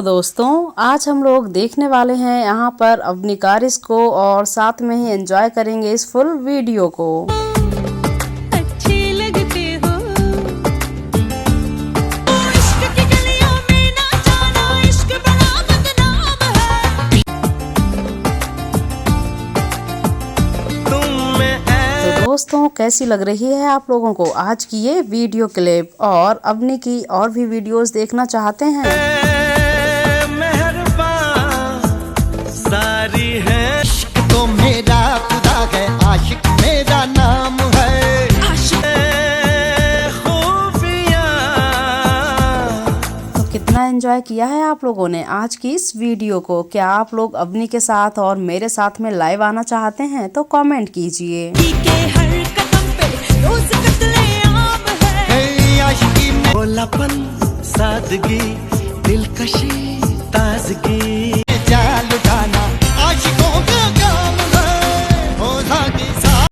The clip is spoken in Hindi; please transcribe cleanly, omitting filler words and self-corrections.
दोस्तों, आज हम लोग देखने वाले हैं यहाँ पर अपनी कारिश को और साथ में ही एंजॉय करेंगे इस फुल वीडियो को। अच्छी लगते हो, इश्क की गलियों में ना जाना, इश्क बड़ा बदनाम है। तो दोस्तों, कैसी लग रही है आप लोगों को आज की ये वीडियो क्लिप? और अपनी की और भी वीडियोस देखना चाहते हैं सारी है इश्क तो मेरा खुदा है, आशिक मेरा नाम है, खूबियां। तो कितना एंजॉय किया है आप लोगों ने आज की इस वीडियो को? क्या आप लोग अपनी के साथ और मेरे साथ में लाइव आना चाहते हैं? तो कमेंट कीजिए। हर कदम पे रोज कत्लेआम है। आशिकी में भोलापन, सादगी, दिलकशी, ताजगी।